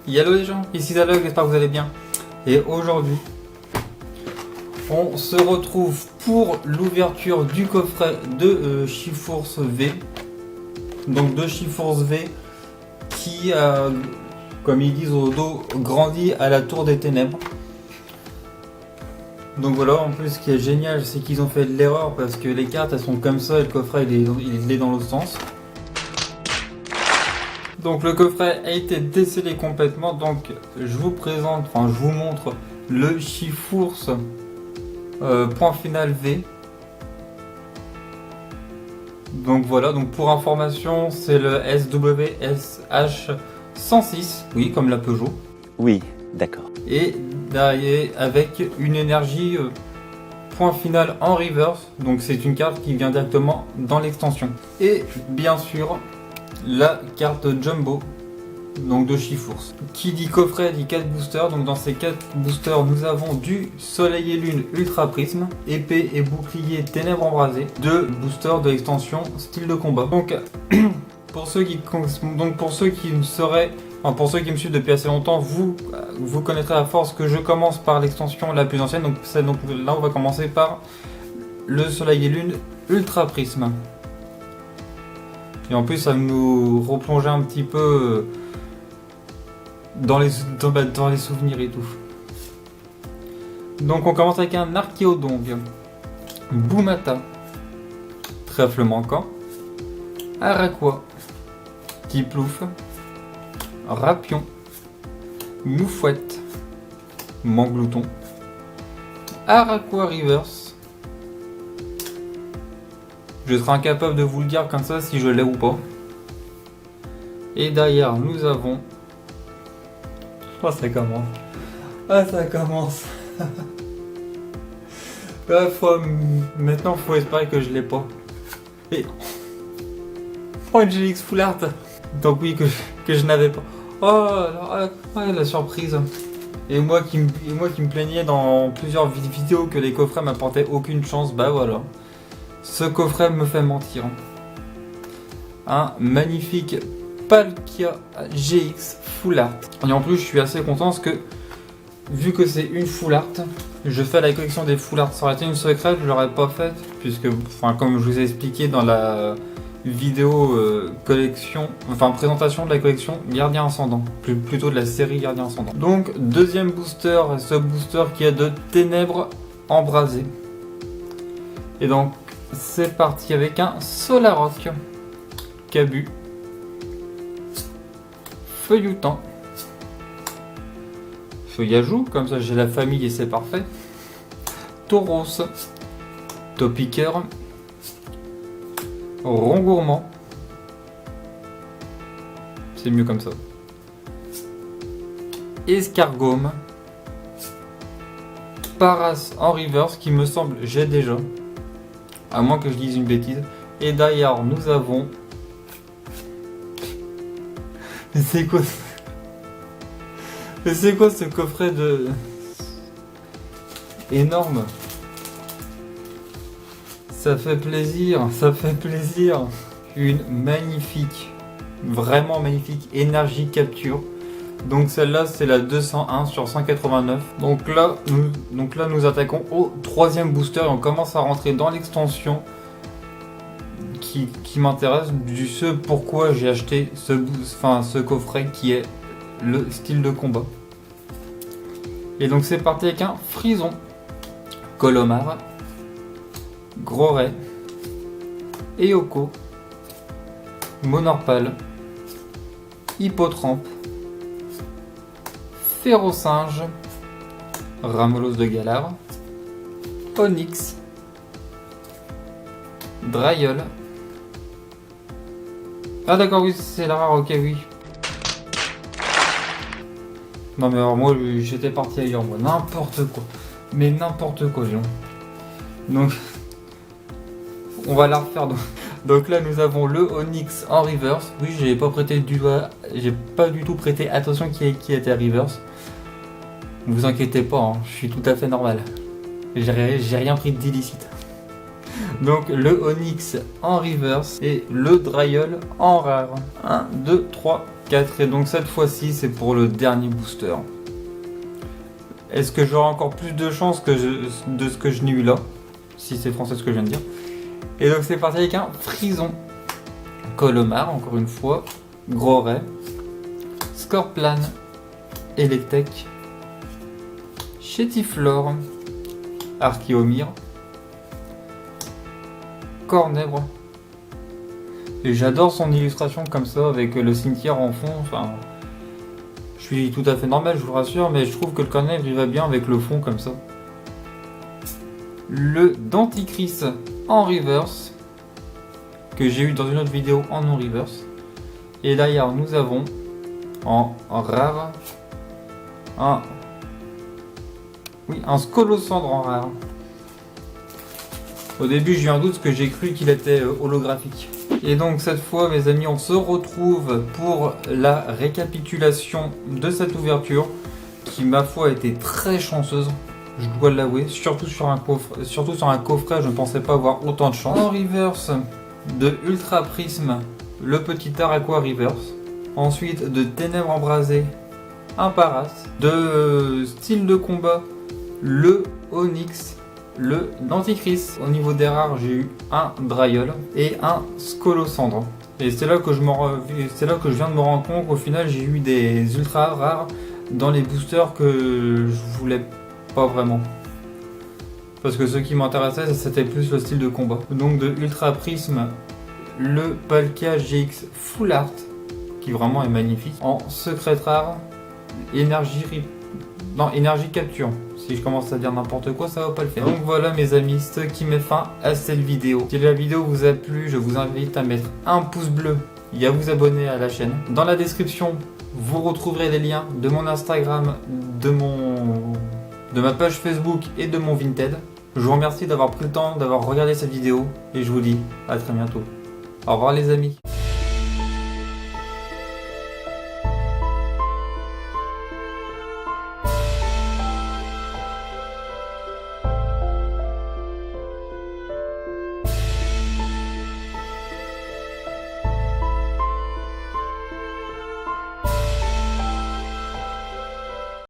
Hello les gens, ici Zalog, j'espère que vous allez bien. Et aujourd'hui, on se retrouve pour l'ouverture du coffret de Shiforce V. Donc de Shiforce V qui a, comme ils disent au dos, grandi à la Tour des Ténèbres. Donc voilà, en plus ce qui est génial, c'est qu'ils ont fait de l'erreur parce que les cartes elles sont comme ça et le coffret il est dans l'autre sens. Donc le coffret a été décellé complètement, donc je vous présente, enfin je vous montre le Shiforce point final V. Donc voilà, donc pour information c'est le SWSH 106, oui comme la Peugeot. Oui, d'accord. Et derrière avec une énergie point final en reverse, donc c'est une carte qui vient directement dans l'extension. Et bien sûr la carte Jumbo, donc de Shiforce. Qui dit coffret dit 4 boosters, donc dans ces 4 boosters nous avons du Soleil et Lune Ultra Prisme, épée et bouclier Ténèbres Embrasées, 2 boosters de l'extension style de combat. Donc pour ceux qui me seraient, enfin, pour ceux qui me suivent depuis assez longtemps, vous connaîtrez à force que je commence par l'extension la plus ancienne, donc là on va commencer par le Soleil et Lune Ultra Prisme. Et en plus ça va nous replonger un petit peu dans les souvenirs et tout. Donc on commence avec un Archéodongue, Boumata, Trèfle Manquant, Araqua, Tiplouf, Rapion, Moufouette, Manglouton, Araqua Reverse. Je serai incapable de vous le dire comme ça si je l'ai ou pas. Et derrière nous avons... Oh ça commence. Ah ça commence. Maintenant faut espérer que je l'ai pas. Et... Oh une GX Full Art. Donc oui que je n'avais pas. Oh la surprise. Et moi qui me plaignais dans plusieurs vidéos que les coffrets m'apportaient aucune chance, bah voilà. Ce coffret me fait mentir. Un magnifique Palkia GX Full Art. Et en plus, je suis assez content parce que, vu que c'est une Full Art, je fais la collection des Full Art. Ça aurait été une secrète, je l'aurais pas faite, puisque, comme je vous ai expliqué dans la vidéo présentation de la collection Gardien Ascendant, plutôt de la série Gardien Ascendant. Donc, deuxième booster, ce booster qui a de Ténèbres Embrasées. Et donc, c'est parti avec un Solaroc, Cabu, Feuilloutant, Feuillajou, comme ça j'ai la famille et c'est parfait, Tauros, Topiqueur, Rongourmand, c'est mieux comme ça, Escargome, Paras en reverse qui me semble j'ai déjà, à moins que je dise une bêtise. Et derrière nous avons... Mais c'est quoi ce coffret de... énorme. Ça fait plaisir, ça fait plaisir. Une magnifique, vraiment magnifique énergie capture. Donc celle-là c'est la 201 sur 189. Donc là nous attaquons au troisième booster et on commence à rentrer dans l'extension qui m'intéresse, du ce pourquoi j'ai acheté ce coffret qui est le style de combat. Et donc c'est parti avec un Frison, Colomar, Groray, Eoko, Monorpal, Hippotrampe, Férocinge, Ramelos de Galar, Onyx, Drailleul. Ah d'accord, oui, c'est la rare, ok, oui. Non mais alors moi, j'étais parti ailleurs, moi, n'importe quoi. Mais n'importe quoi, Jean. Donc, on va la refaire. Donc là, nous avons le Onyx en reverse. Oui, j'ai pas du tout prêté attention qui était reverse. Ne vous inquiétez pas, hein, je suis tout à fait normal. J'ai rien pris d'illicite. Donc le Onyx en reverse et le Drailleul en rare. 1, 2, 3, 4 et donc cette fois-ci c'est pour le dernier booster. Est-ce que j'aurai encore plus de chance de ce que je n'ai eu là? Si c'est français ce que je viens de dire. Et donc c'est parti avec un Frison, Colomar encore une fois, Groray, Scorplan, Electek, Chétiflore, Archeomir, Cornèvre. Et j'adore son illustration comme ça avec le cimetière en fond. Enfin, je suis tout à fait normal, je vous rassure, mais je trouve que le Cornèvre il va bien avec le fond comme ça. Le Denticris en reverse que j'ai eu dans une autre vidéo en non reverse. Et d'ailleurs nous avons en rare un Scolosandre en rare. Au début j'ai eu un doute parce que j'ai cru qu'il était holographique. Et donc cette fois mes amis on se retrouve pour la récapitulation de cette ouverture qui ma foi a été très chanceuse, je dois l'avouer, surtout sur un coffret je ne pensais pas avoir autant de chance. En reverse de Ultra Prisme, le petit Aqua reverse. Ensuite de Ténèbres Embrasées, un Paras. De style de combat, le Onyx, le Denticris. Au niveau des rares, j'ai eu un Dryol et un Scolosandre. Et c'est là que je viens de me rendre compte qu'au final, j'ai eu des ultra rares dans les boosters que je voulais pas vraiment. Parce que ce qui m'intéressait, c'était plus le style de combat. Donc de Ultra Prisme, le Palkia GX Full Art, qui vraiment est magnifique. En secret rare, énergie capture. Si je commence à dire n'importe quoi, ça va pas le faire. Donc voilà mes amis, ce qui met fin à cette vidéo. Si la vidéo vous a plu, je vous invite à mettre un pouce bleu et à vous abonner à la chaîne. Dans la description, vous retrouverez les liens de mon Instagram, de ma page Facebook et de mon Vinted. Je vous remercie d'avoir pris le temps, d'avoir regardé cette vidéo et je vous dis à très bientôt. Au revoir les amis.